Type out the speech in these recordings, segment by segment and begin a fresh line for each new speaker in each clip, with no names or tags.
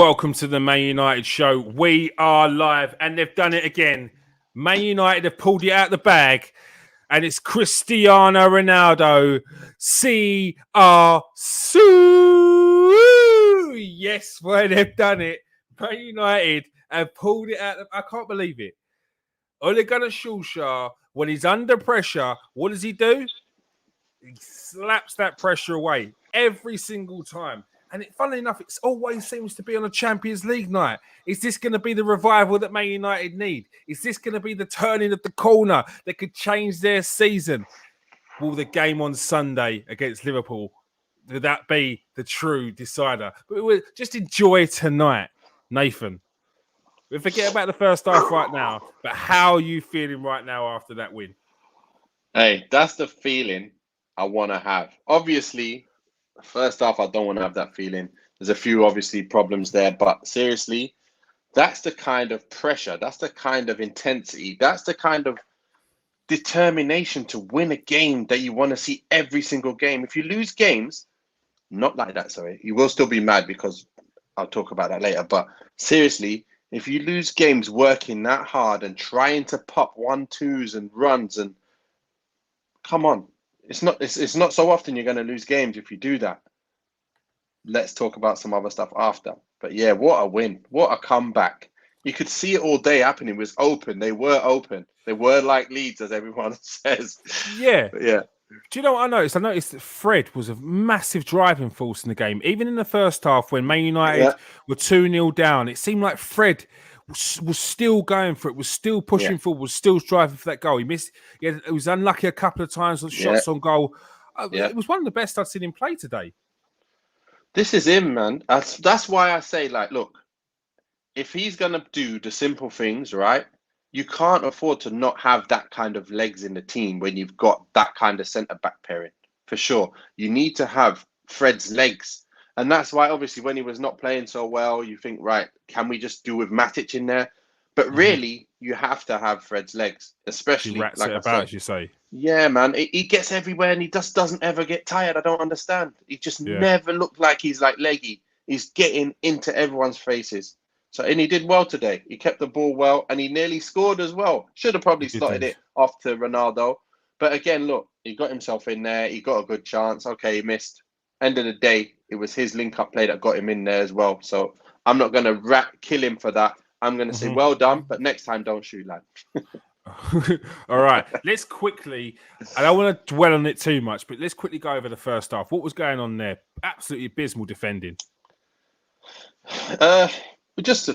Welcome to the Man United show. We are live and they've done it again. Man United have pulled it out of the bag and it's Cristiano Ronaldo. CR2. Yes, boy, they've done it. Man United have pulled it out. I can't believe it. Ole Gunnar Solskjaer, when he's under pressure, what does he do? He slaps that pressure away every single time. And funnily enough, it always seems to be on a Champions League night. Is this going to be the revival that Man United need? Is this going to be the turning of the corner that could change their season? Will the game on Sunday against Liverpool, will that be the true decider? But we'll just enjoy tonight, Nathan. We forget about the first half right now, but how are you feeling right now after that win?
Hey, that's the feeling I want to have. Obviously, first off, I don't want to have that feeling. There's a few, obviously, problems there. But seriously, that's the kind of pressure. That's the kind of intensity. That's the kind of determination to win a game that you want to see every single game. If you lose games, not like that, sorry, you will still be mad because I'll talk about that later. But seriously, if you lose games working that hard and trying to pop 1-2s and runs and come on. It's not so often you're going to lose games if you do that. Let's talk about some other stuff after. But yeah, what a win. What a comeback. You could see it all day happening. It was open. They were open. They were like Leeds, as everyone says.
Yeah.
But yeah.
Do you know what I noticed? I noticed that Fred was a massive driving force in the game. Even in the first half when Man United were 2-0 down, it seemed like Fred was still going for it, was still pushing forward, was still striving for that goal. He missed. Yeah, it was unlucky a couple of times on shots on goal. It was one of the best I've seen him play today.
This is him, man. That's why I say, like, look, if he's gonna do the simple things, right? You can't afford to not have that kind of legs in the team when you've got that kind of centre back pairing. For sure, you need to have Fred's legs. And that's why, obviously, when he was not playing so well, you think, right, can we just do with Matic in there? But really, you have to have Fred's legs, especially
like I said, as you say.
Yeah, man, he gets everywhere and he just doesn't ever get tired. I don't understand. He just never looked like he's like leggy. He's getting into everyone's faces. And he did well today. He kept the ball well and he nearly scored as well. Should have probably slotted it off to Ronaldo. But again, look, he got himself in there. He got a good chance. Okay, he missed. End of the day, it was his link-up play that got him in there as well. So I'm not going to kill him for that. I'm going to say, well done, but next time, don't shoot, lad.
All right, let's quickly, I don't want to dwell on it too much, but let's quickly go over the first half. What was going on there? Absolutely abysmal defending.
We're just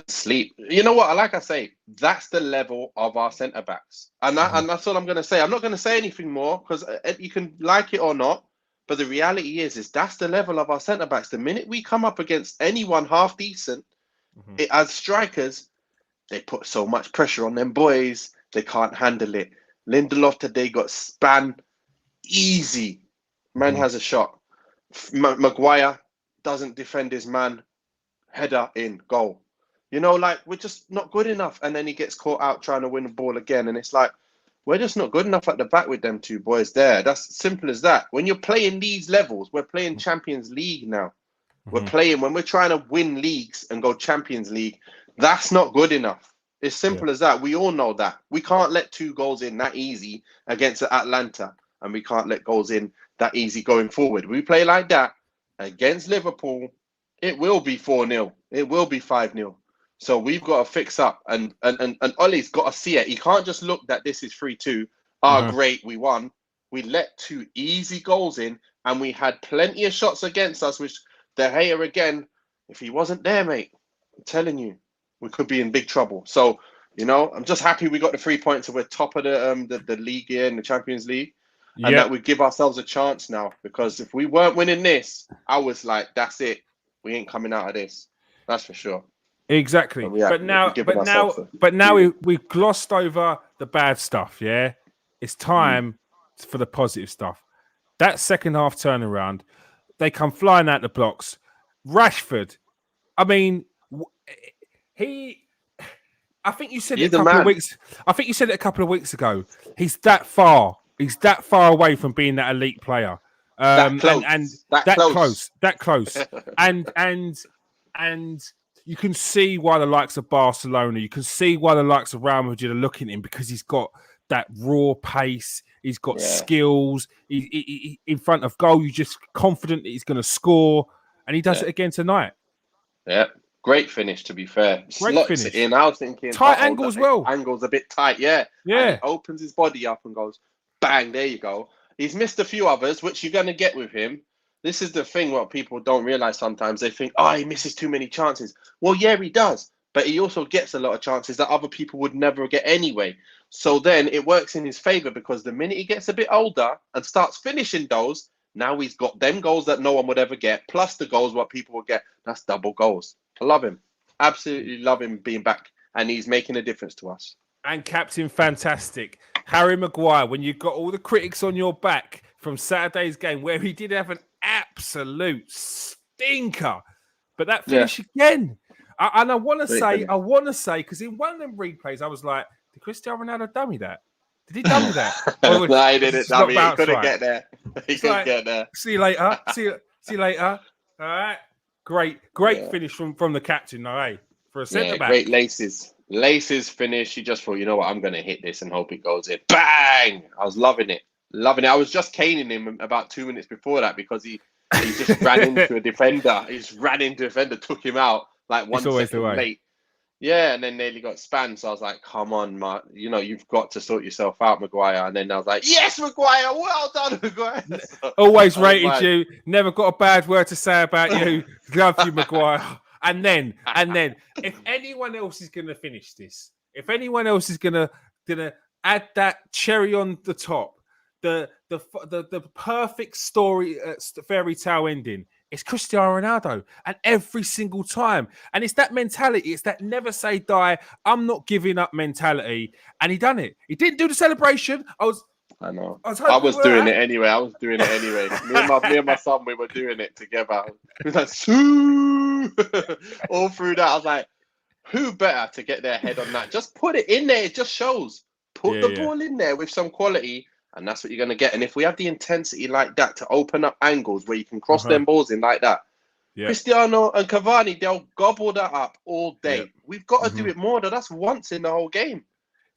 asleep. You know what? Like I say, that's the level of our centre-backs. And that's all I'm going to say. I'm not going to say anything more because you can like it or not. But the reality is that's the level of our centre-backs. The minute we come up against anyone half decent, as strikers, they put so much pressure on them boys. They can't handle it. Lindelof today got span easy. Man has a shot. Maguire doesn't defend his man. Header in, goal. You know, like, we're just not good enough. And then he gets caught out trying to win the ball again. And it's like, we're just not good enough at the back with them two boys there. That's simple as that. When you're playing these levels, we're playing Champions League now. We're playing, when we're trying to win leagues and go Champions League, that's not good enough. It's simple as that. We all know that. We can't let 2 goals in that easy against Atalanta. And we can't let goals in that easy going forward. We play like that against Liverpool, it will be 4-0. It will be 5-0. So we've got to fix up, and Ollie's got to see it. He can't just look that this is 3-2. Great, we won. We let 2 easy goals in, and we had plenty of shots against us, which De Gea again, if he wasn't there, mate, I'm telling you, we could be in big trouble. So, you know, I'm just happy we got the 3 points and we're top of the league here in the Champions League. And that we give ourselves a chance now, because if we weren't winning this, I was like, that's it. We ain't coming out of this. That's for sure.
Exactly. But now we've glossed over the bad stuff, yeah? It's time for the positive stuff. That second half turnaround, they come flying out the blocks. Rashford, I mean, I think you said it a couple of weeks. I think you said it a couple of weeks ago. He's that far. He's that far away from being that elite player. That close. And And you can see why the likes of Barcelona, you can see why the likes of Real Madrid are looking at him, because he's got that raw pace, he's got skills. He, in front of goal, you're just confident that he's going to score, and he does it again tonight.
Yeah, great finish, to be fair.
Great
Slots
finish.
it in. I was thinking,
tight angle as well.
Angle's a bit tight, yeah.
Yeah.
And he opens his body up and goes, bang, there you go. He's missed a few others, which you're going to get with him. This is the thing what people don't realize sometimes. They think, oh, he misses too many chances. Well, yeah, he does. But he also gets a lot of chances that other people would never get anyway. So then it works in his favor, because the minute he gets a bit older and starts finishing those, now he's got them goals that no one would ever get, plus the goals what people would get. That's double goals. I love him. Absolutely love him being back. And he's making a difference to us.
And captain, fantastic. Harry Maguire, when you've got all the critics on your back from Saturday's game, where he did have an absolute stinker. But that finish again. And I want to say, because in one of them replays, I was like, did Cristiano Ronaldo dummy that? Did he dummy that?
No, he didn't dummy. He couldn't get there. He couldn't get there.
See you later. See you later. All right. Great finish from the captain, though, eh? For a centre back.
Great laces. Laces finish. He just thought, you know what, I'm going to hit this and hope it goes in. Bang! I was loving it. I was just caning him about 2 minutes before that, because he just ran into a defender. He just ran into a defender, took him out like 1 second late. Yeah, and then nearly got spanned. So I was like, come on, Mark. You know, you've got to sort yourself out, Maguire. And then I was like, yes, Maguire. Well done, Maguire.
Always rated you. Never got a bad word to say about you. Love you, Maguire. And then, if anyone else is going to finish this, if anyone else is going to add that cherry on the top, the perfect story, fairy tale ending, it's Cristiano Ronaldo. And every single time. And it's that mentality. It's that never say die, I'm not giving up mentality. And he done it. He didn't do the celebration.
I know. I was doing it anyway. Me and my son, we were doing it together. He was like, Soo! All through that. I was like, who better to get their head on that? Just put it in there. It just shows. Put the ball in there with some quality, and that's what you're going to get. And if we have the intensity like that to open up angles where you can cross them balls in like that, Cristiano and Cavani, they'll gobble that up all day. We've got to do it more, though. That's once in the whole game.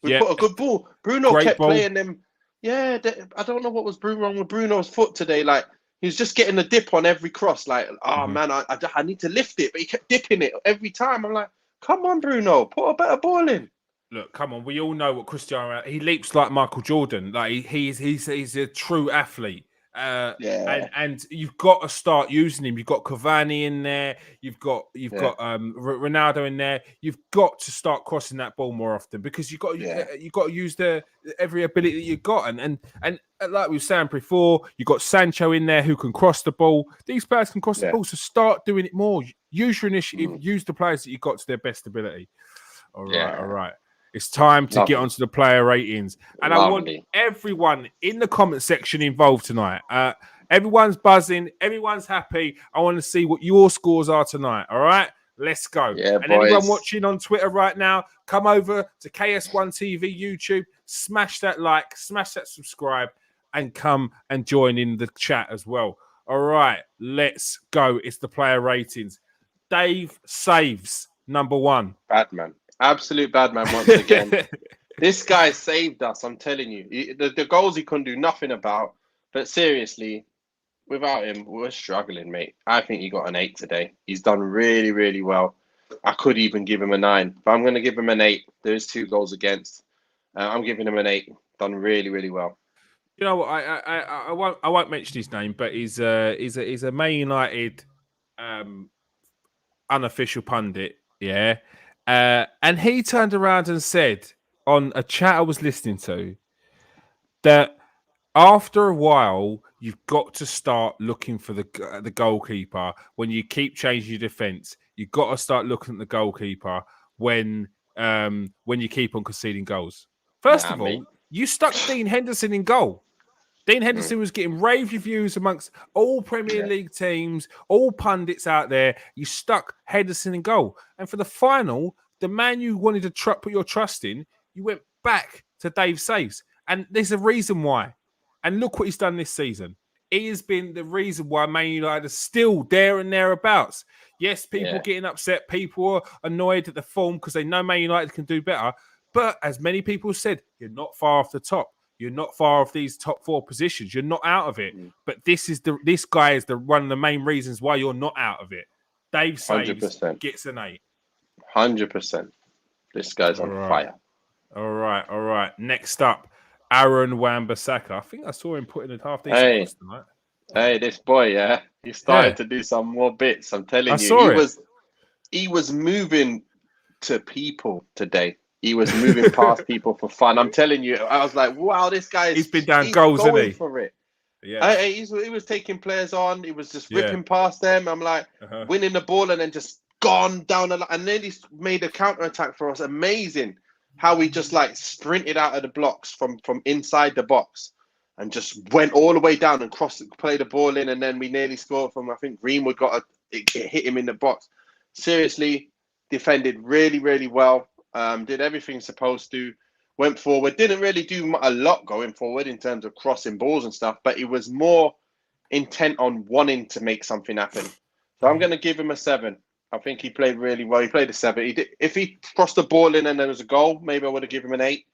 We put a good ball. Bruno kept playing them. Yeah, I don't know what was wrong with Bruno's foot today. Like, he was just getting a dip on every cross. Like, man, I need to lift it. But he kept dipping it every time. I'm like, come on, Bruno, put a better ball in.
Look, come on. We all know what Cristiano. He leaps like Michael Jordan. Like he's a true athlete. And you've got to start using him. You've got Cavani in there. You've got Ronaldo in there. You've got to start crossing that ball more often, because you've got to use every ability that you've got. And like we were saying before, you've got Sancho in there who can cross the ball. These players can cross the ball, so start doing it more. Use your initiative. Use the players that you've got to their best ability. All right. It's time to get onto the player ratings. And I want everyone in the comment section involved tonight. Everyone's buzzing. Everyone's happy. I want to see what your scores are tonight. All right? Let's go.
Yeah,
and anyone watching on Twitter right now, come over to KS1 TV YouTube, smash that like, smash that subscribe, and come and join in the chat as well. All right, let's go. It's the player ratings. Dave Saves, number 1.
Bad man. Absolute bad man once again. This guy saved us, I'm telling you. The goals he couldn't do nothing about. But seriously, without him, we're struggling, mate. I think he got an 8 today. He's done really, really well. I could even give him a 9, but I'm going to give him an 8. There's 2 goals against. I'm giving him an 8. Done really, really well.
You know what? I won't mention his name, but he's a Man United unofficial pundit. Yeah. And he turned around and said on a chat I was listening to that after a while you've got to start looking for the goalkeeper. When you keep changing your defense, you've got to start looking at the goalkeeper when you keep on conceding goals. First of all, you stuck Dean Henderson in goal. Dean Henderson was getting rave reviews amongst all Premier League teams, all pundits out there. You stuck Henderson in goal. And for the final, the man you wanted to put your trust in, you went back to Dave Saves. And there's a reason why. And look what he's done this season. he has been the reason why Man United are still there and thereabouts. Yes, people getting upset. People are annoyed at the form because they know Man United can do better. But as many people said, you're not far off the top. You're not far off these top 4 positions. You're not out of it. But this guy is one of the main reasons why you're not out of it. Dave saves,
100%.
gets an 8.
100%. This guy's on fire.
All right. Next up, Aaron Wan-Bissaka. I think I saw him putting a half decent cross tonight.
Hey, this boy, he started to do some more bits. I'm telling you, he was moving to people today. He was moving past people for fun. I'm telling you, I was like, wow, this guy
he's been down goals,
going
isn't he?
For it.
Yeah,
he was taking players on. He was just ripping past them. I'm like, winning the ball and then just gone down the line. And then he made a counter attack for us. Amazing how he just like sprinted out of the blocks from inside the box and just went all the way down and played the ball in. And then we nearly scored from, I think Greenwood it hit him in the box. Seriously, defended really, really well. Did everything supposed to, went forward, didn't really do a lot going forward in terms of crossing balls and stuff, but he was more intent on wanting to make something happen. So I'm going to give him a 7. I think he played really well. He played a 7. If he crossed the ball in and there was a goal, maybe I would have given him an 8.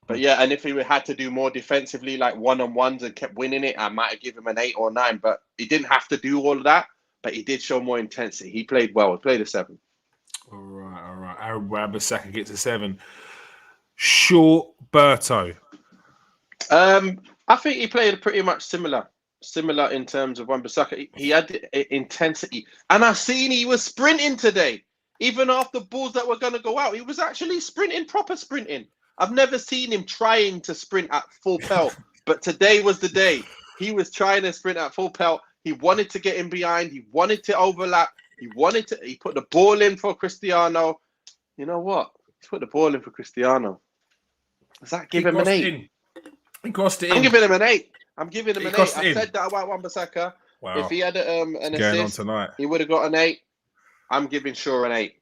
But yeah, and if he had to do more defensively, like one-on-ones and kept winning it, I might have given him an 8 or 9. But he didn't have to do all of that, but he did show more intensity. He played well. He played a 7.
All right. Aaron Wan-Bissaka gets a 7. Short Berto.
I think he played pretty much similar in terms of Wan-Bissaka. He had intensity, and I seen he was sprinting today, even after balls that were going to go out. He was actually sprinting, proper sprinting. I've never seen him trying to sprint at full pelt, but today was the day. He was trying to sprint at full pelt. He wanted to get in behind. He wanted to overlap. He put the ball in for Cristiano. You know what? He put the ball in for Cristiano. Does that give him an 8?
He crossed it in.
I'm giving him an 8. I'm giving him an 8. I said that about Wan-Bissaka.
Wow.
If he had an assist, he would have got an 8. I'm giving Shaw an 8.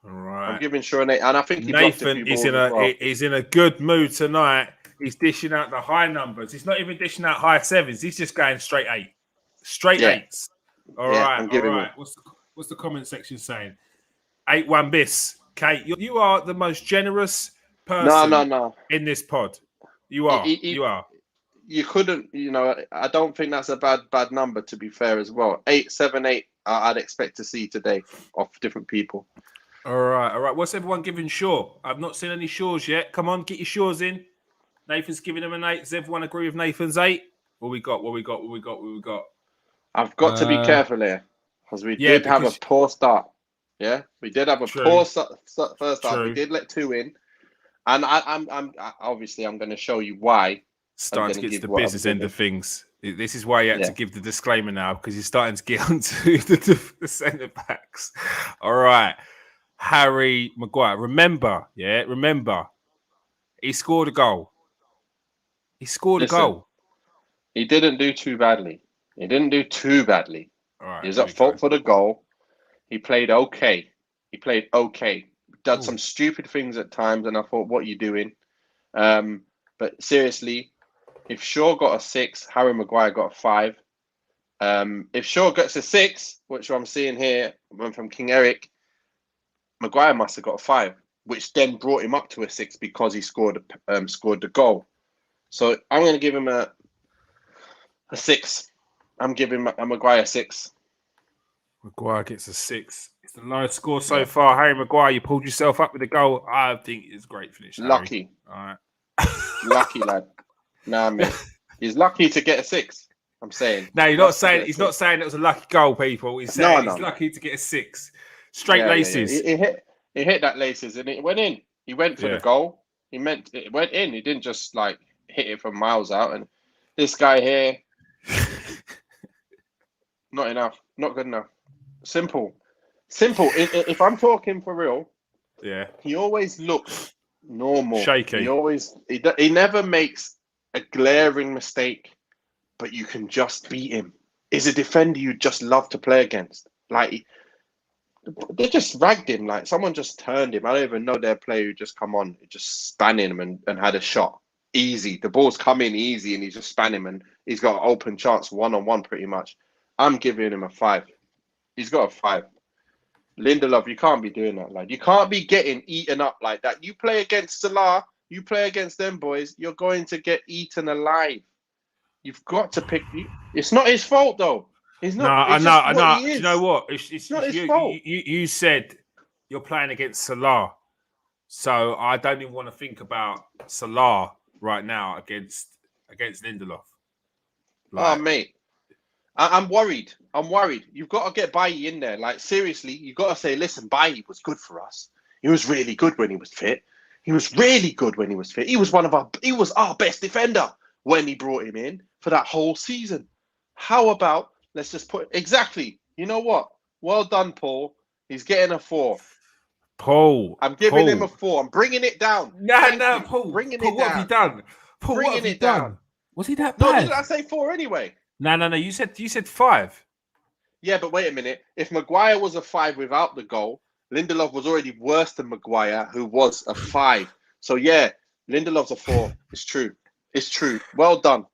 All right.
I'm giving Shaw an 8. And I think
Nathan is he's in a good mood tonight. He's dishing out the high numbers. He's not even dishing out high 7s. He's just going straight 8. Straight 8s. All right. What's the comment section saying? 8-1 bis. Kate, you are the most generous person in this pod. You are. You are.
You couldn't, I don't think that's a bad number, to be fair, as well. 8, 7, 8, I'd expect to see today off different people.
All right. What's everyone giving Shaw? I've not seen any Shaws yet. Come on, get your Shaws in. Nathan's giving him an 8. Does everyone agree with Nathan's 8? What we got?
I've got to be careful here because we did have a poor start. Yeah, we did have a poor first start. True. We did let 2 in, and I'm obviously going to show you why.
Starting to get to the business end of things. This is why you had to give the disclaimer now, because you're starting to get onto the centre backs. All right, Harry Maguire. Remember, he scored a goal. A goal.
He didn't do too badly. All right, he was at fault for the goal. He played okay. Done some stupid things at times, and I thought, what are you doing? But seriously, if Shaw got a 6, Harry Maguire got a 5. If Shaw gets a 6, which I'm seeing here from King Eric, Maguire must have got a 5, which then brought him up to a 6 because he scored the goal. So I'm going to give him a 6. I'm giving Maguire a 6.
Maguire gets a 6. It's the lowest score so far. Harry Maguire, you pulled yourself up with a goal. I think it's a great finish.
Lucky.
All right.
Lucky lad. Nah, man. He's lucky to get a 6. I'm saying.
No, he's not saying it was a lucky goal, people. He's saying he's lucky to get a 6. Straight laces.
Yeah. He hit that laces and it went in. He went for the goal. It went in. He didn't just like hit it from miles out. And this guy here, not enough. Not good enough. Simple. If I'm talking for real, he always looks normal.
Shaky.
He never makes a glaring mistake, but you can just beat him. He's a defender you just love to play against. Like, they just ragged him. Like, someone just turned him. I don't even know their player who just come on, just spanning him and had a shot. easy. The ball's coming easy, and he's just spanning him, and he's got an open chance 1-on-1 pretty much. I'm giving him a 5. He's got a 5. Lindelof, you can't be doing that, lad. You can't be getting eaten up like that. You play against Salah, you play against them boys, you're going to get eaten alive. You've got to pick. It's not his fault though. It's
No,
not.
I
It's
know,
just
I
what
know.
he
Do you
is.
know what?
It's not
It's
his fault.
you said you're playing against Salah, so I don't even want to think about Salah right now against Lindelof.
Oh, mate, I'm worried. I'm worried. You've got to get Bailly in there. Like seriously, you've got to say, listen, Bailly was good for us. He was really good when he was fit. He was really good when he was fit. He was our best defender when he brought him in for that whole season. How about let's just put exactly. You know what? Well done, Paul. He's getting a 4.
Paul,
I'm giving him a 4. I'm bringing it down.
No,
You.
Paul.
Bringing
Paul,
it
what
down.
have you done? Paul, what have
Bringing
you
it down.
done? Was he that
No,
bad?
didn't I say 4 anyway?
No. You said 5.
Yeah, but wait a minute. If Maguire was a 5 without the goal, Lindelof was already worse than Maguire, who was a 5. So yeah, Lindelof's a 4. It's true. It's true. Well done.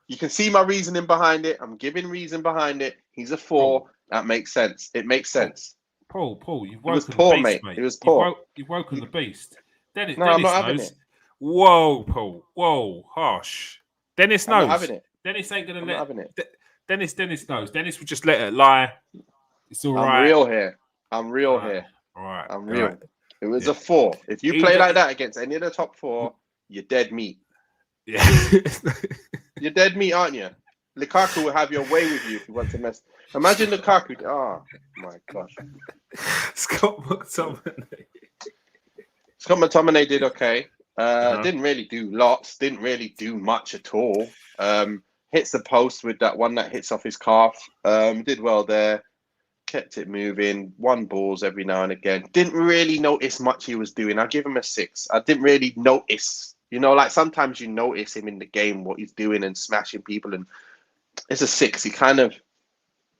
You can see my reasoning behind it. I'm giving reason behind it. He's a 4.
Paul.
That makes sense. It makes sense.
Paul, you've
It was
woken the
poor,
beast,
mate.
mate.
It was poor.
You've woken the beast.
No, I'm
Dennis
not having
knows.
it.
Whoa, Paul. Whoa, harsh. Dennis
I'm not
knows.
having it.
Dennis ain't gonna
I'm
let.
not having it.
Dennis knows. Dennis would just let it lie. It's all
I'm
right.
real here. I'm real
All right.
here.
All right.
I'm
All
real.
right.
It was
Yeah.
a 4. If you play like that against any of the top 4, you're dead meat.
Yeah.
You're dead meat, aren't you? Lukaku will have your way with you if you want to mess. Imagine Lukaku. Oh my gosh.
Scott McTominay.
Scott McTominay did okay. Didn't really do lots. Didn't really do much at all. Hits the post with that one that hits off his calf. Did well there. Kept it moving. Won balls every now and again. Didn't really notice much he was doing. I give him a 6. I didn't really notice. You know, like sometimes you notice him in the game, what he's doing and smashing people. And it's a 6. He kind of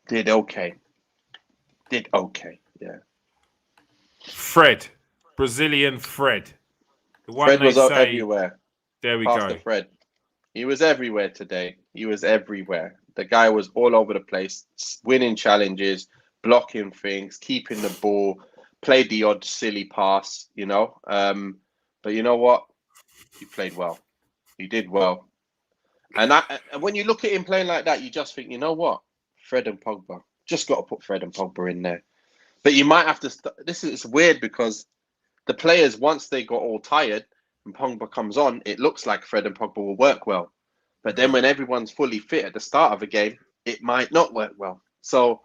did okay. Yeah.
Fred. Brazilian Fred. The one
Fred was
they say,
everywhere.
There we
Pastor
go.
Fred. He was everywhere today. He was everywhere. The guy was all over the place, winning challenges, blocking things, keeping the ball, played the odd silly pass, you know. But you know what? He played well. He did well. And when you look at him playing like that, you just think, you know what? Fred and Pogba. Just got to put Fred and Pogba in there. But you might have to. This is weird because the players, once they got all tired and Pogba comes on, it looks like Fred and Pogba will work well. But then when everyone's fully fit at the start of a game, it might not work well. So,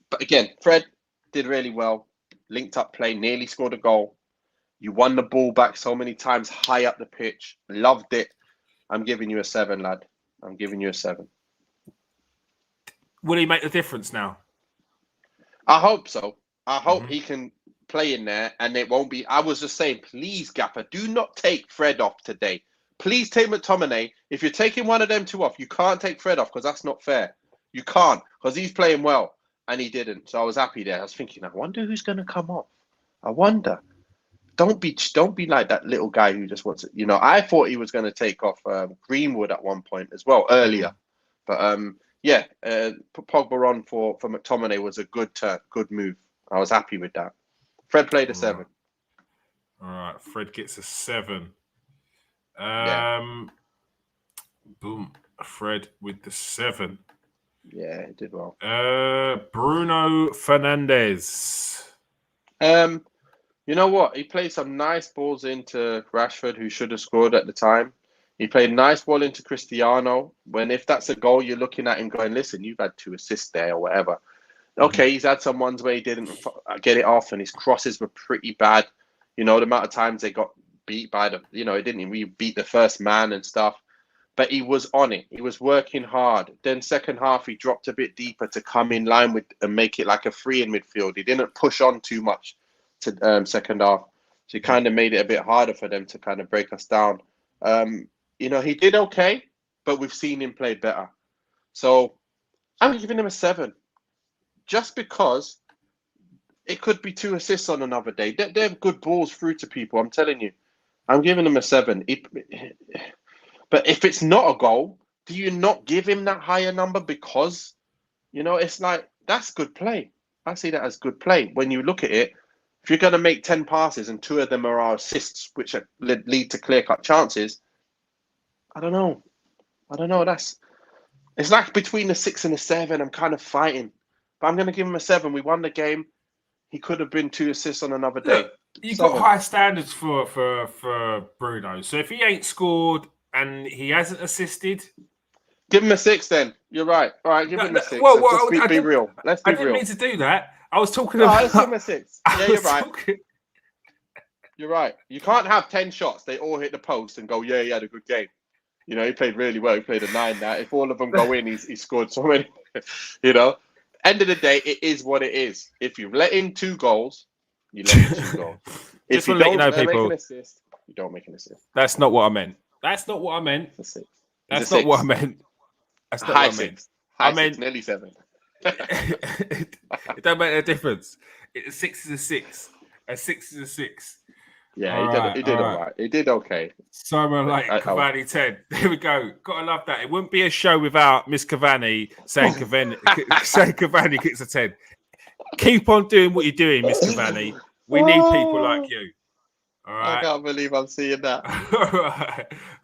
but again, Fred did really well. Linked up play, nearly scored a goal. You won the ball back so many times high up the pitch. Loved it. I'm giving you a 7, lad. I'm giving you a 7.
Will he make the difference now?
I hope so. I hope he can play in there and it won't be. I was just saying, please, Gaffer, do not take Fred off today. Please take McTominay. If you're taking one of them 2 off, you can't take Fred off because that's not fair. You can't because he's playing well and he didn't. So I was happy there. I was thinking, I wonder who's going to come off. I wonder. Don't be like that little guy who just wants it. You know, I thought he was going to take off Greenwood at one point as well earlier. But Pogba on for McTominay was a good move. I was happy with that. Fred played a 7.
All right, Fred gets a 7. Boom, Fred with the 7.
Yeah, he did well.
Bruno Fernandes.
You know what? He played some nice balls into Rashford, who should have scored at the time. He played a nice ball into Cristiano. If that's a goal, you're looking at him going, listen, you've had 2 assists there or whatever. Okay, he's had some ones where he didn't get it off and his crosses were pretty bad. You know, the amount of times they got beat by it didn't even beat the first man and stuff. But he was on it. He was working hard. Then second half, he dropped a bit deeper to come in line with and make it like a 3 in midfield. He didn't push on too much to second half. So he kind of made it a bit harder for them to kind of break us down. He did okay, but we've seen him play better. So I'm giving him a 7. Just because it could be 2 assists on another day. They're good balls through to people, I'm telling you. I'm giving him a 7. But if it's not a goal, do you not give him that higher number? Because, it's like, that's good play. I see that as good play. When you look at it, if you're going to make 10 passes and 2 of them are assists, which lead to clear-cut chances, I don't know. It's like between a 6 and a 7. I'm kind of fighting. But I'm going to give him a 7. We won the game. He could have been 2 assists on another day.
Look, you've got high standards for Bruno. So if he ain't scored and he hasn't assisted,
give him a 6 then. You're right. All right, give him a 6.
Well,
just be real. Let's be real.
I didn't mean to do that. I was talking about.
Let's give him a 6. Yeah, you're right. You're right. You can't have 10 shots. They all hit the post and go, yeah, he had a good game. He played really well. He played a 9 now. If all of them go in, he scored so many. End of the day, it is what it is. If you let in 2 goals, you let in 2 goals. If you don't make an assist, you don't make an assist.
That's not what I meant. That's not what I meant.
It's a 6.
That's not what I meant. That's not what I meant.
I meant nearly 7.
It don't make a difference. A 6 is a 6. A 6 is a 6.
Yeah, he did all right. He did okay.
Simon Cavani 10. There we go. Gotta love that. It wouldn't be a show without Miss Cavani saying Cavani gets a 10. Keep on doing what you're doing, Miss Cavani. We need people like you. All right.
I can't believe I'm seeing that.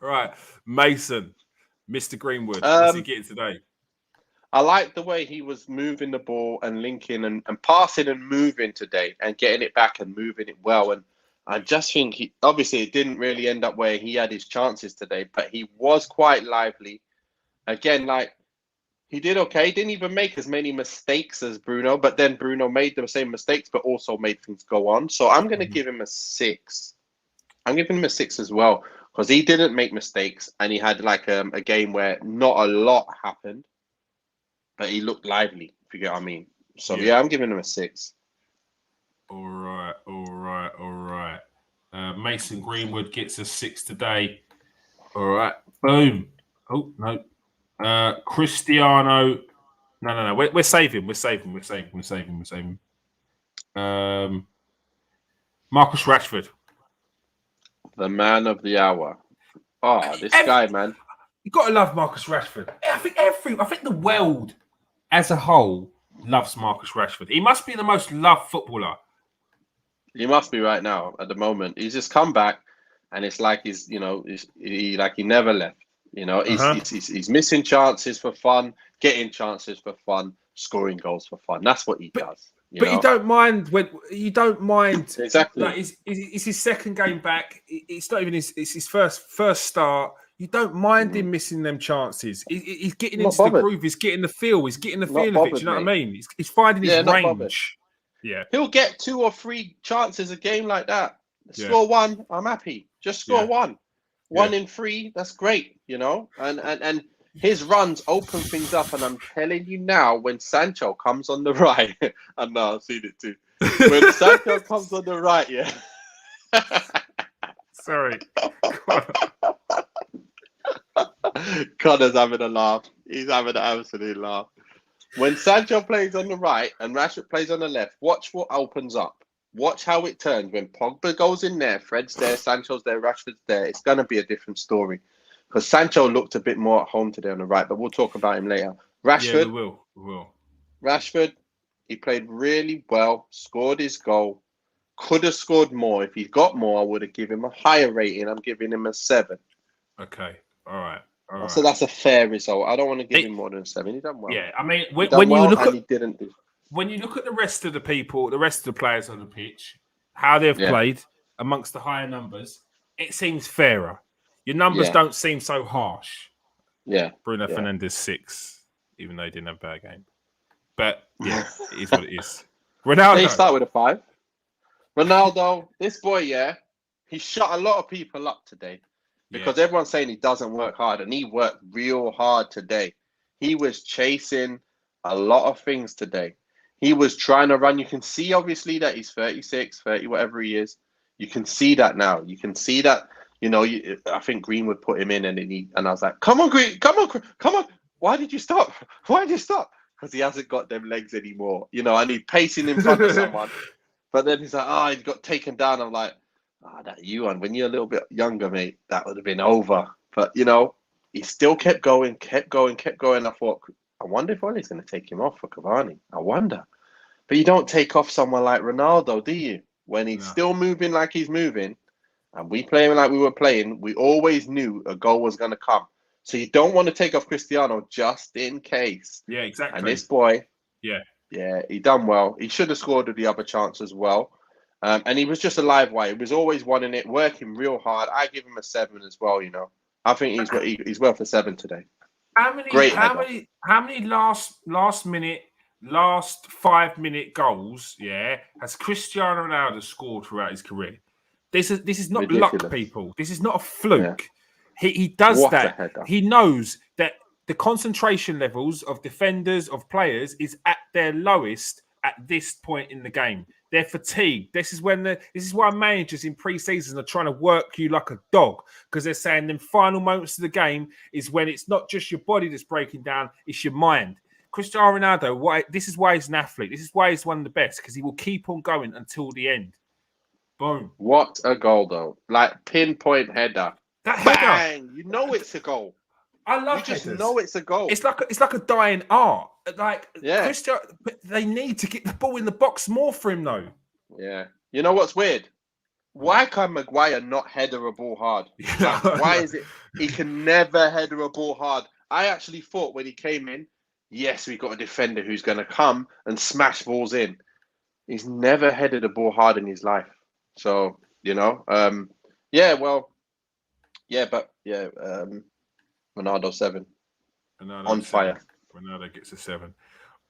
All right. Mason, Mr. Greenwood. What's he getting today?
I like the way he was moving the ball and linking and passing and moving today and getting it back and moving it well. And I just think obviously it didn't really end up where he had his chances today, but he was quite lively. Again, he did okay. He didn't even make as many mistakes as Bruno, but then Bruno made the same mistakes, but also made things go on. So I'm going to give him a 6. I'm giving him a 6 as well because he didn't make mistakes and he had a game where not a lot happened, but he looked lively, if you get what I mean. So yeah I'm giving him a 6.
All right. Mason Greenwood gets a 6 today. All right. Boom. Oh, no. Cristiano. No. We're saving. Marcus Rashford.
The man of the hour. Oh, this guy, man.
You got to love Marcus Rashford. I think the world as a whole loves Marcus Rashford. He must be the most loved footballer.
He must be right now at the moment. He's just come back, and it's like he never left. He's missing chances for fun, getting chances for fun, scoring goals for fun. That's what he does.
You don't mind
exactly.
It's his second game back. It's not even it's his first start. You don't mind him missing them chances. He's getting into the groove. He's getting the feel. He's getting the feel of it. Do you know what I mean? He's finding his range. Yeah,
he'll get 2 or 3 chances a game like that. Score 1, I'm happy. Just score 1. 1 in 3, that's great. And his runs open things up. And I'm telling you now, when Sancho comes on the right, and now I've seen it too. When Sancho comes on the right, yeah.
Sorry,
Connor's having a laugh. He's having an absolute laugh. When Sancho plays on the right and Rashford plays on the left, watch what opens up. Watch how it turns. When Pogba goes in there, Fred's there, Sancho's there, Rashford's there. It's going to be a different story. Because Sancho looked a bit more at home today on the right, but we'll talk about him later. Rashford,
we will.
Rashford, he played really well, scored his goal, could have scored more. If he got more, I would have given him a higher rating. I'm giving him a 7.
Okay, all right.
So that's a fair result. I don't want to give him more than a 7. He done well.
Yeah, I mean,
when you look at
the rest of the people, the rest of the players on the pitch, how they've played amongst the higher numbers, it seems fairer. Your numbers don't seem so harsh.
Yeah.
Bruno Fernandes 6, even though he didn't have a bad game. But yeah, it is what it is. Ronaldo.
He started with a 5. Ronaldo, this boy, he shut a lot of people up today. Because everyone's saying he doesn't work hard, and he worked real hard today. He was chasing a lot of things today. He was trying to run. You can see, obviously, that he's 36, 30, whatever he is. You can see that now. You can see that, I think Greenwood put him in, and I was like, come on, Green, come on. Why did you stop? Because he hasn't got them legs anymore. I need pacing in front of someone. But then he's like, he got taken down. I'm like, That you one when you're a little bit younger, mate, that would have been over. But he still kept going, kept going, kept going. I thought, I wonder if Ole's going to take him off for Cavani. I wonder. But you don't take off someone like Ronaldo, do you? When he's still moving like he's moving, and we playing like we were playing, we always knew a goal was going to come. So you don't want to take off Cristiano just in case.
Yeah, exactly.
And this boy,
yeah,
he done well. He should have scored with the other chance as well. And he was just a live wire. He was always wanting it, working real hard. I give him a 7 as well. I think he's worth a 7 today.
How many last minute, last 5-minute goals? Yeah, has Cristiano Ronaldo scored throughout his career? This is not
ridiculous.
Luck, people. This is not a fluke. Yeah. He does that. He knows that the concentration levels of defenders, of players, is at their lowest at this point in the game. They're fatigued. This is why managers in pre-season are trying to work you like a dog, because they're saying the final moments of the game is when it's not just your body that's breaking down, it's your mind. Cristiano Ronaldo, this is why he's an athlete. This is why he's one of the best, because he will keep on going until the end. Boom.
What a goal, though. Like pinpoint header.
That
bang!
header.
You know it's a goal.
I love
headers.
You just
know it's a goal.
It's like a dying art. Cristiano, they need to get the ball in the box more for him, though.
Yeah. You know what's weird? Why can Maguire not header a ball hard? Why is it he can never header a ball hard? I actually thought when he came in, yes, we got a defender who's going to come and smash balls in. He's never headed a ball hard in his life. So, Ronaldo 7. On fire.
Ronaldo gets a 7.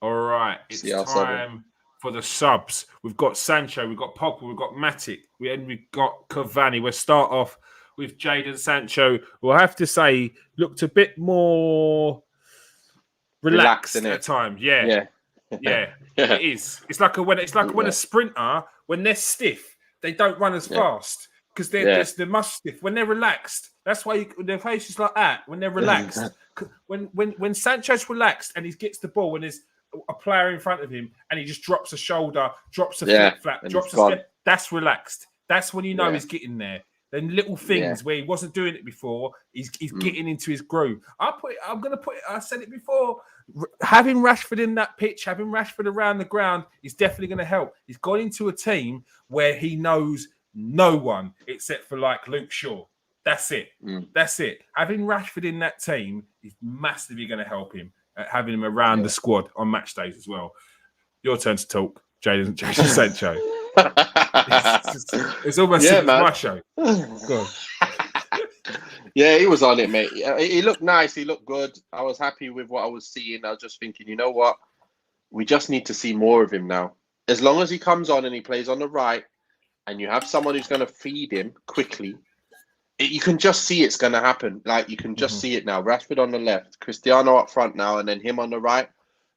All right, it's time for the subs. We've got Sancho, we've got Pogba, we've got Matic, we've got Cavani. We'll start off with Jadon Sancho. We'll have to say, looked a bit more relaxed at times. Yeah. It is. It's like when a sprinter, when they're stiff, they don't run as fast because they're muscle stiff. When they're relaxed, that's why their face is like that. When they're relaxed, when Sancho's relaxed and he gets the ball, when there's a player in front of him and he just drops a shoulder, drops a flip-flap, drops a step, that's relaxed. That's when you know he's getting there. Then little things where he wasn't doing it before, he's getting into his groove. I said it before. Having Rashford in that pitch, having Rashford around the ground is definitely going to help. He's gone into a team where he knows no one except for like Luke Shaw. That's it. That's it. Having Rashford in that team is massively going to help him. Having him around the squad on match days as well. Your turn to talk, Jadon Sancho. It's almost my show. Go on.
Yeah, he was on it, mate. He looked nice. He looked good. I was happy with what I was seeing. I was just thinking, you know what? We just need to see more of him now. As long as he comes on and he plays on the right and you have someone who's going to feed him quickly, you can just see it's going to happen. Like, you can just see it now. Rashford on the left, Cristiano up front now, and then him on the right.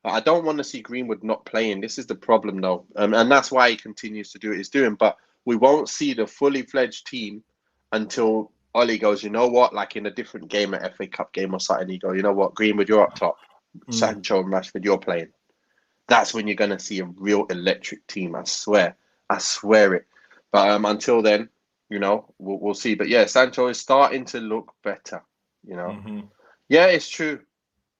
I don't want to see Greenwood not playing. This is the problem, though. And that's why he continues to do what he's doing. But we won't see the fully fledged team until Ole goes, you know what, like in a different game, an FA Cup game or something, you go, you know what, Greenwood, you're up top. Sancho and Rashford, you're playing. That's when you're going to see a real electric team, I swear. I swear it. But until then, we'll see. But yeah, Sancho is starting to look better, Yeah, it's true.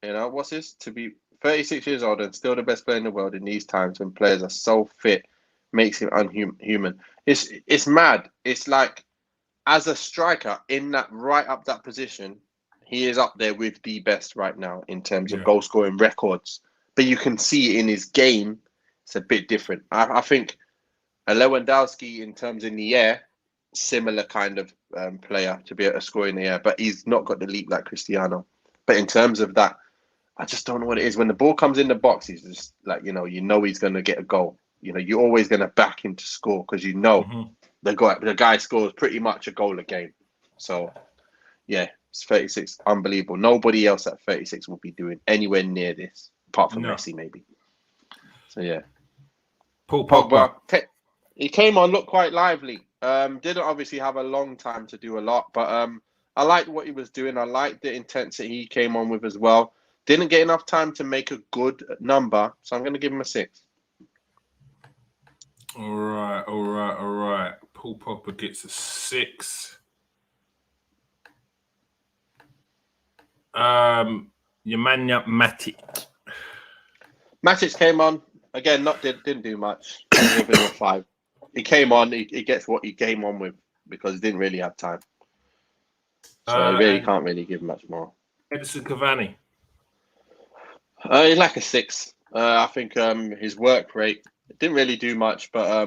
What's this? To be 36 years old and still the best player in the world in these times when players are so fit makes him unhuman. It's mad. It's like, as a striker in that right up that position, he is up there with the best right now in terms of goal scoring records. But you can see in his game, it's a bit different. I think a Lewandowski in terms in the air, similar kind of player to be able to score in the air, but he's not got the leap like Cristiano. But in terms of that, I just don't know what it is. When the ball comes in the box, he's just like, you know he's going to get a goal. You're always going to back him to score because the guy scores pretty much a goal a game. So, yeah, it's 36. Unbelievable. Nobody else at 36 will be doing anywhere near this, apart from Messi, maybe. So, yeah.
Paul Pogba.
He came on, looked quite lively. Didn't obviously have a long time to do a lot, but I liked what he was doing. I liked the intensity he came on with as well. Didn't get enough time to make a good number, so I'm going to give him a 6.
All right. Paul Pogba gets a 6. Nemanja Matic.
Matic came on again. Didn't do much. I'll give him a 5. He came on. He gets what he came on with because he didn't really have time. So I really can't really give much more.
Edison Cavani.
He's like a 6. I think his work rate didn't really do much, but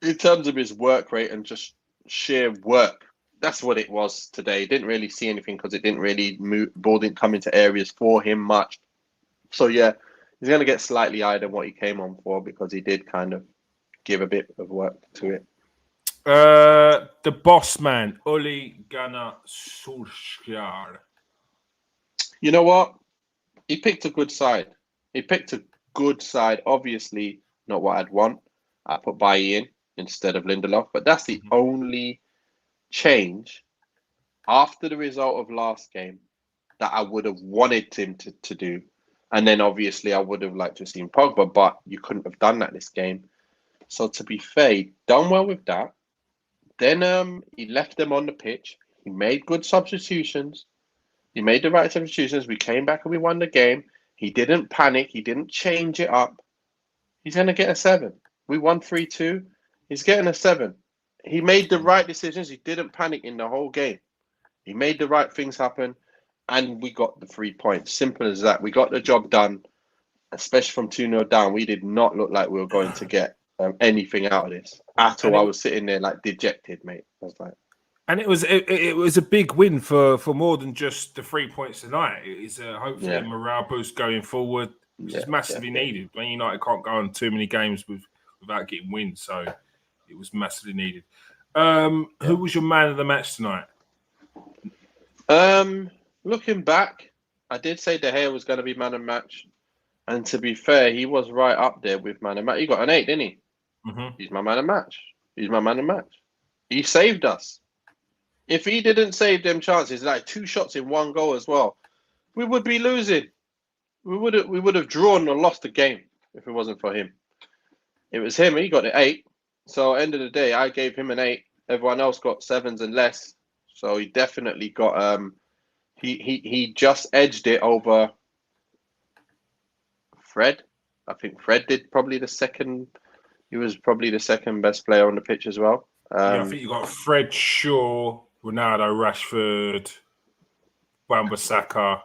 in terms of his work rate and just sheer work, that's what it was today. Didn't really see anything because it didn't really move. Ball didn't come into areas for him much. So yeah, he's going to get slightly higher than what he came on for because he did kind of give a bit of work to it.
The boss man, Ole Gunnar Solskjaer.
You know what? He picked a good side. Obviously, not what I'd want. I put Bailly in instead of Lindelof, but that's the only change after the result of last game that I would have wanted him to do. And then obviously I would have liked to have seen Pogba, but you couldn't have done that this game. So to be fair, he done well with that. Then he left them on the pitch. He made good substitutions. He made the right substitutions. We came back and we won the game. He didn't panic. He didn't change it up. He's going to get a 7. We won 3-2. He's getting a 7. He made the right decisions. He didn't panic in the whole game. He made the right things happen. And we got the 3 points. Simple as that. We got the job done, especially from 2-0 down. We did not look like we were going to get anything out of this at all. I was sitting there like dejected, mate. I was like,
and it was a big win for more than just the 3 points tonight. It is hopefully a morale boost going forward, which is massively needed. Man United can't go on too many games without getting wins, so it was massively needed. Who was your man of the match tonight?
Looking back, I did say De Gea was going to be man of the match, and to be fair, he was right up there with man of the match. He got an 8, didn't he?
Mm-hmm.
He's my man of the match. He's my man of the match. He saved us. If he didn't save them chances, like 2 shots in 1 goal as well, we would be losing. We would have drawn or lost the game if it wasn't for him. It was him. He got an 8. So end of the day, I gave him an 8. Everyone else got 7s and less. So he definitely got he just edged it over Fred. I think Fred did probably the second. He was probably the second best player on the pitch as well.
I think you got Fred, Shaw, Ronaldo, Rashford, Wan-Bissaka.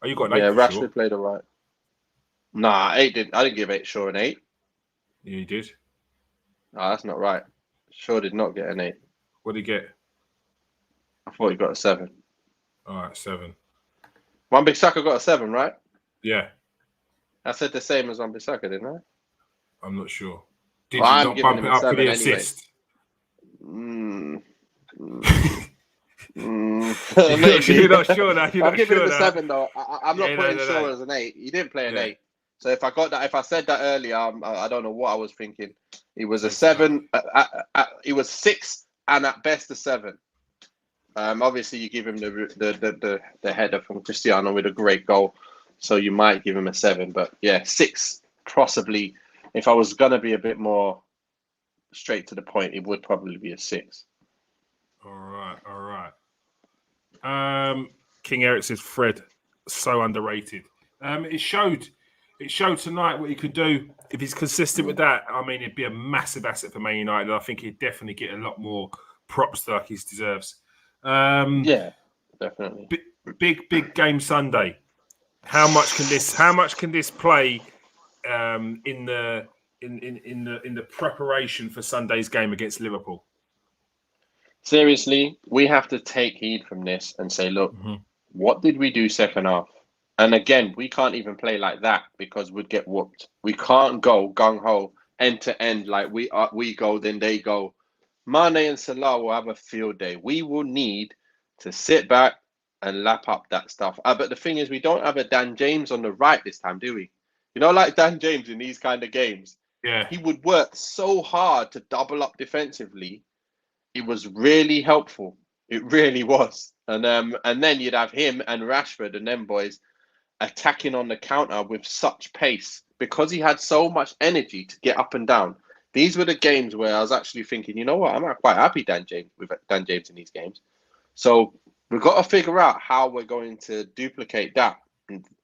Oh, you got an 8 for
Rashford
Shaw.
played all right. Nah, 8 didn't. I didn't give 8 Shaw an 8.
Yeah, you did.
No, that's not right. Shaw did not get an 8.
What did he get?
I thought he got a 7.
All right, 7.
Wan-Bissaka got a 7, right?
Yeah.
I said the same as Wan-Bissaka, didn't I?
I'm not sure. Did
Well,
you
I'm
not
giving
bump
him
it
a
up for
7
the
anyway.
assist?
Maybe.
You're not sure now.
I'm giving him a 7 though. I'm not putting Shaw as an 8. He didn't play an 8. So if I said that earlier, I don't know what I was thinking. He was a 7. He was 6 and at best a 7. Obviously you give him the header from Cristiano with a great goal, so you might give him a 7. But yeah, 6 possibly. If I was gonna be a bit more straight to the point, it would probably be a 6.
All right. King Eric says Fred, so underrated. It showed tonight what he could do. If he's consistent with that, I mean, it'd be a massive asset for Man United. I think he'd definitely get a lot more props like he deserves.
Yeah, definitely.
Big game Sunday. How much can this play in the preparation for Sunday's game against Liverpool?
Seriously, we have to take heed from this and say, look, what did we do second half? And again, we can't even play like that because we'd get whooped. We can't go gung-ho, end to end, like we go, then they go. Mane and Salah will have a field day. We will need to sit back and lap up that stuff. But the thing is, we don't have a Dan James on the right this time, do we? You know, like Dan James in these kind of games.
Yeah.
He would work so hard to double up defensively. It was really helpful. It really was. And then you'd have him and Rashford and them boys attacking on the counter with such pace because he had so much energy to get up and down. These were the games where I was actually thinking, you know what, I'm quite happy with Dan James in these games. So we've got to figure out how we're going to duplicate that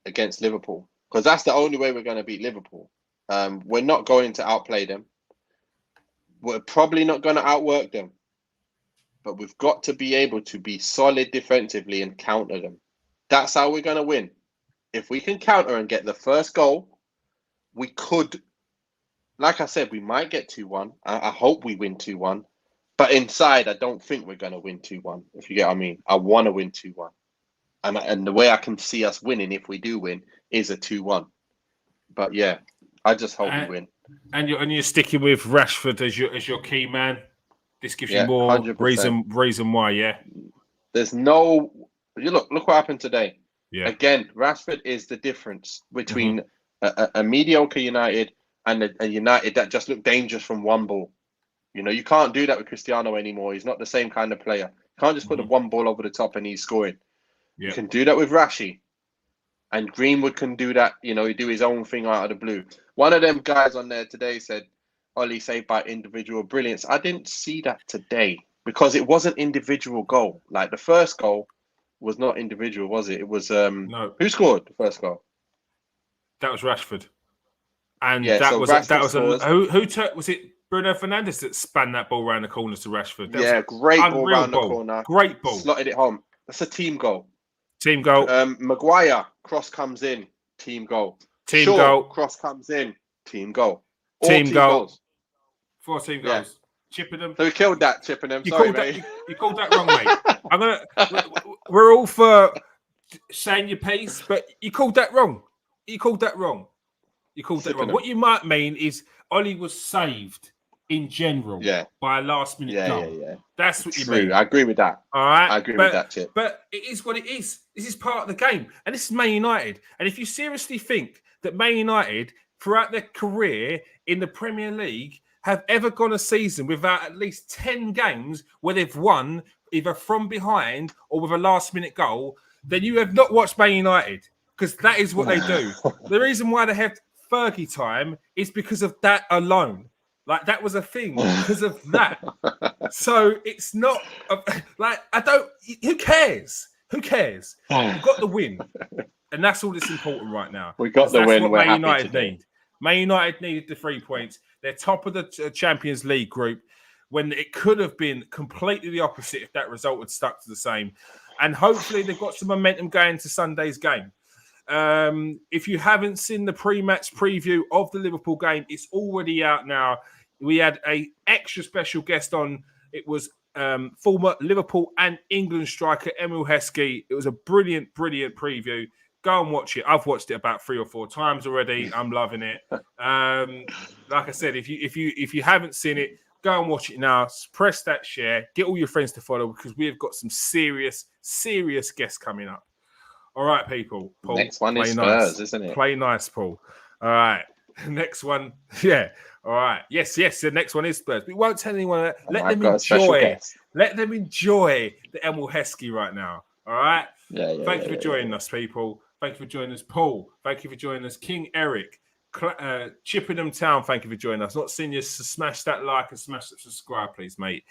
against Liverpool, because that's the only way we're going to beat Liverpool. We're not going to outplay them. We're probably not going to outwork them, but we've got to be able to be solid defensively and counter them. That's how we're going to win. If we can counter and get the first goal, we could, like I said, we might get 2-1. I hope we win 2-1. But inside, I don't think we're going to win 2-1, if you get what I mean. I want to win 2-1. And the way I can see us winning, if we do win, is a 2-1. But yeah, I just hope we win.
And you're sticking with Rashford as your key man. This gives you more
100%.
reason why, yeah.
There's no look what happened today.
Yeah.
Again, Rashford is the difference between a mediocre United and a United that just look dangerous from one ball. You know, you can't do that with Cristiano anymore. He's not the same kind of player. You can't just put the one ball over the top and he's scoring.
Yeah.
You can do that with Rashi. And Greenwood can do that. You know, he do his own thing out of the blue. One of them guys on there today said, Oli saved by individual brilliance. I didn't see that today because it wasn't individual goal. Like the first goal was not individual, was it? It was
no.
Who scored the first goal?
That was Rashford. And
yeah,
that
so
was was it Bruno Fernandes that spun that ball around the corners to Rashford?
Great ball around the corner.
Great ball.
Slotted it home. That's a team goal.
Team goal.
Maguire, cross comes in. Team goal.
Team
Shaw,
goal.
Cross comes in. Team goal.
Team goal.
Goals.
4 team goals. Chippenham.
So we killed that, Chippenham. Sorry, mate.
You called that wrong, mate. We're all for saying your piece, but you called that wrong. You called that wrong. What you might mean is Oli was saved in general by a last minute goal. Yeah. That's what you mean.
I agree with that.
All right.
I agree with that, Chip.
But it is what it is. This is part of the game. And this is Man United. And if you seriously think that Man United, throughout their career in the Premier League, have ever gone a season without at least 10 games where they've won either from behind or with a last-minute goal, then you have not watched Man United, because that is what they do. The reason why they have Fergie time is because of that alone. Like, that was a thing because of that. So it's not who cares? Who cares? We've got the win. And that's all that's important right now.
We got the win.
What Man United need. Man United needed the 3 points. They're top of the Champions League group when it could have been completely the opposite if that result had stuck to the same. And hopefully they've got some momentum going to Sunday's game. If you haven't seen the pre-match preview of the Liverpool game, it's already out now. We had an extra special guest on. It was former Liverpool and England striker Emil Heskey. It was a brilliant, brilliant preview. Go and watch it. I've watched it about 3 or 4 times already. I'm loving it. Like I said, if you haven't seen it, go and watch it now. Press that share. Get all your friends to follow, because we have got some serious guests coming up. All right, people. Paul,
next one is Spurs,
nice.
Isn't it?
Play nice, Paul. All right. Next one. Yeah. All right. Yes. The next one is Spurs. We won't tell anyone that. Let them enjoy the Emil Heskey right now. All right. Thank you for joining us, people. Thank you for joining us, Paul. Thank you for joining us, King Eric. Chippenham Town, thank you for joining us. Not seen you, so smash that like and smash that subscribe, please, mate.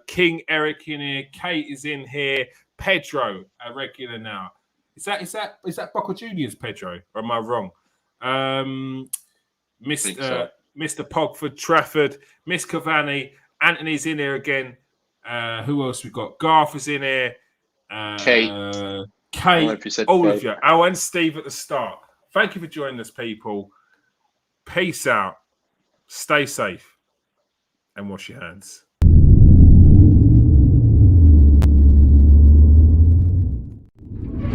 King Eric in here. Kate is in here. Pedro, a regular now. Is that Boca Juniors, Pedro? Or am I wrong? Mr. Pogford, Trafford, Miss Cavani, Anthony's in here again. Who else we got? Garth is in here. Kate, all of you. Oh, and Steve at the start. Thank you for joining us, people. Peace out. Stay safe and wash your hands.